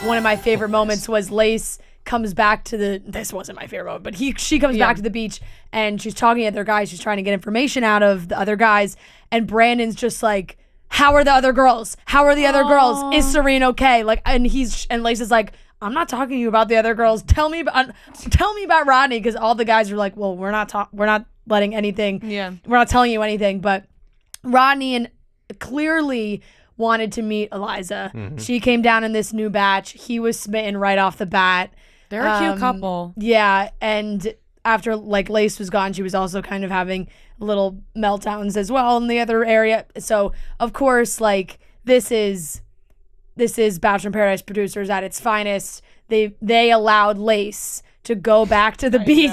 one of my favorite moments was Lace comes back to this wasn't my favorite moment, but she comes back to the beach and she's talking to other guys. She's trying to get information out of the other guys. And Brandon's just like, how are the other girls? How are the other girls? Is Serene okay? Like, and Lace is like, I'm not talking to you about the other girls. Tell me about Rodney. Cause all the guys are like, well, we're not letting anything. Yeah. We're not telling you anything. But Rodney and clearly wanted to meet Eliza. Mm-hmm. She came down in this new batch. He was smitten right off the bat. They're a cute couple. Yeah, and after like Lace was gone, she was also kind of having little meltdowns as well in the other area. So of course, like this is Bachelor in Paradise producers at its finest. They allowed Lace to go back to the beach.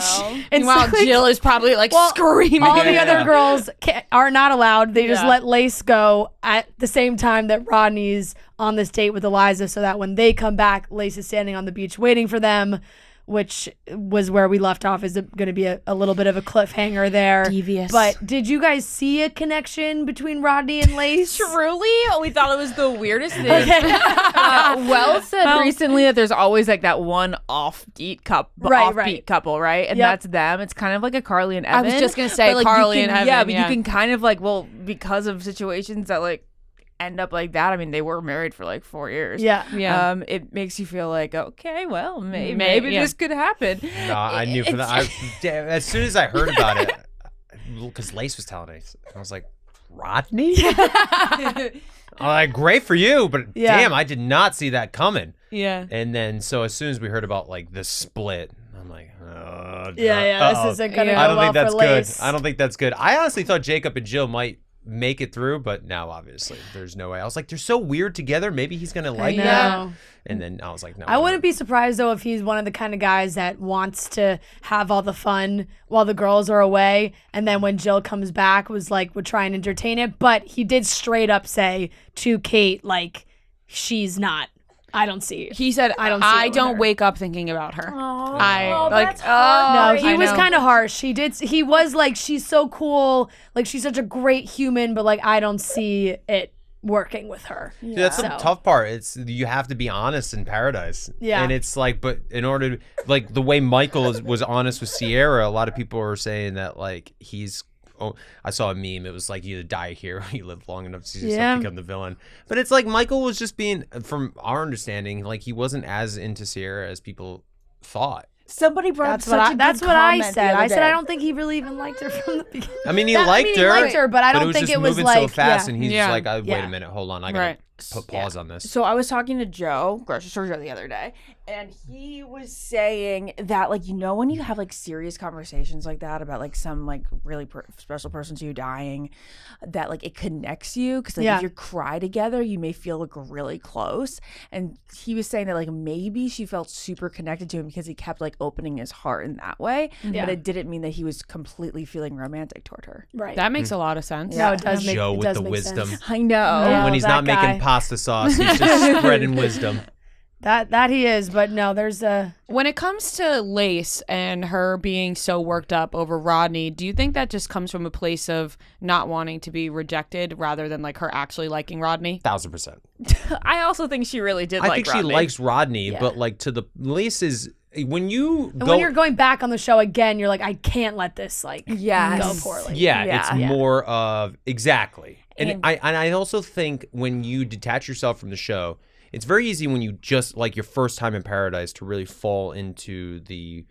And while Jill is probably like screaming. All the other girls are not allowed. They just let Lace go at the same time that Rodney's on this date with Eliza, so that when they come back, Lace is standing on the beach waiting for them, which was where we left off. Is going to be a little bit of a cliffhanger there. Devious. But did you guys see a connection between Rodney and Lace? Truly? We thought it was the weirdest thing. Okay. Wells said recently that there's always like that one offbeat couple, right? And that's them. It's kind of like a Carly and Evan. I was just going to say like, Carly and Evan. Yeah, but you can kind of like, well, because of situations that like end up like that. I mean, they were married for like 4 years. Yeah. It makes you feel like, okay, well, maybe this could happen. No, I knew from that. As soon as I heard about it, because Lace was telling us, I was like, Rodney? I'm like, great for you, but damn, I did not see that coming. Yeah. And then, so as soon as we heard about like the split, I'm like, this isn't gonna go well for Lace. I don't think that's good. I honestly thought Jacob and Jill might make it through, but now obviously there's no way. I was like, they're so weird together. Maybe he's gonna like that. And then I was like, no. I wouldn't be surprised though if he's one of the kind of guys that wants to have all the fun while the girls are away, and then when Jill comes back would try and entertain it. But he did straight up say to Kate, like, she's not. I don't see it. He said, I don't wake up thinking about her. No, he was kind of harsh. He was like, she's so cool. Like, she's such a great human, but like, I don't see it working with her. Yeah. That's the tough part. It's you have to be honest in Paradise. Yeah. And it's like, but in order to, like the way Michael was honest with Sierra, a lot of people are saying that like I saw a meme. It was like, you either die here or you live long enough to see yourself become the villain. But it's like Michael was just being, from our understanding, like he wasn't as into Sierra as people thought. Somebody brought That's what I said. I said I don't think he really even liked her from the beginning. I mean, he liked her, but I don't think it was like so fast. And he's like, wait a minute, hold on, I gotta put pause on this. So I was talking to Joe, grocery store Joe, the other day, and he was saying that, like, you know, when you have like serious conversations like that about like some like really special person to you dying, that like it connects you because like if you cry together, you may feel like really close. And he was saying that like maybe she felt super connected to him because he kept like opening his heart in that way, but it didn't mean that he was completely feeling romantic toward her. Right. That makes a lot of sense. No, it does make Joe it with does the make wisdom. sense. I know. Yeah, when he's not making pasta sauce, he's just spreading wisdom. That he is, but no, there's a... When it comes to Lace and her being so worked up over Rodney, do you think that just comes from a place of not wanting to be rejected rather than like her actually liking Rodney? 1000%. I also think she really did I think she likes Rodney, but like to the Lace is... When you're going back on the show again, you're like, I can't let this like go poorly. It's more of exactly. And I also think when you detach yourself from the show, it's very easy when you just like your first time in Paradise to really fall into the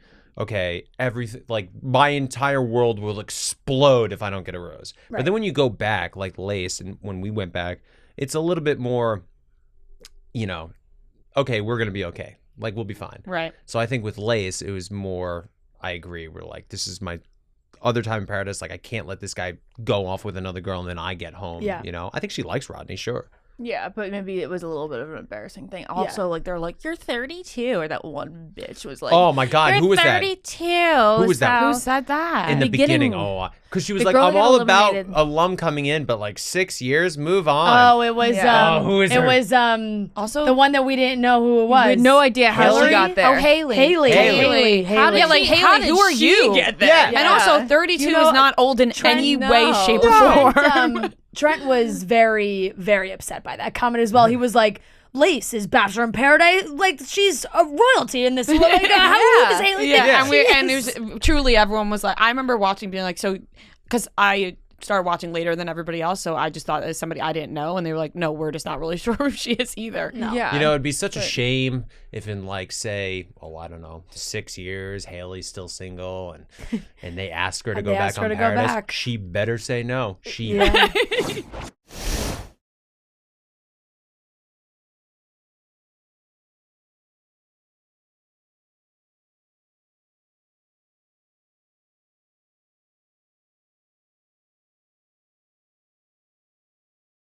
everything, like my entire world will explode if I don't get a rose. Right. But then when you go back, like Lace, and when we went back, it's a little bit more, okay, we're gonna be okay. Like, we'll be fine. Right. So I think with Lace, it was more, I agree. We're like, this is my other time in Paradise. Like, I can't let this guy go off with another girl and then I get home. Yeah. I think she likes Rodney, sure. Yeah, but maybe it was a little bit of an embarrassing thing. Also, like, they're like, you're 32. Or that one bitch was like, oh my God, who was that? 32. Who was that? Who said that? In the beginning. Oh, because she was like, I'm all about alum coming in, but like 6 years, move on. Oh, it was, who is it her? Was, also the one that we didn't know who it was. We had no idea how she got there. Oh, Haley. Haley. How did she get there? Yeah. And also, 32 is not old in any way, shape, or form. Trent was very, very upset by that comment as well. He was like, Lace is Bachelor in Paradise. Like, she's a royalty in this. Like, how does Haley think and she and is? it was truly everyone was like, I remember watching, being like, so, because I started watching later than everybody else, so I just thought as somebody I didn't know, and they were like, no, we're just not really sure who she is either. No. Yeah. You know, it'd be such a shame if in like, say, I don't know, 6 years, Haley's still single, and they ask her to And go they back ask her on to go Paradise. back. She better say no. Yeah.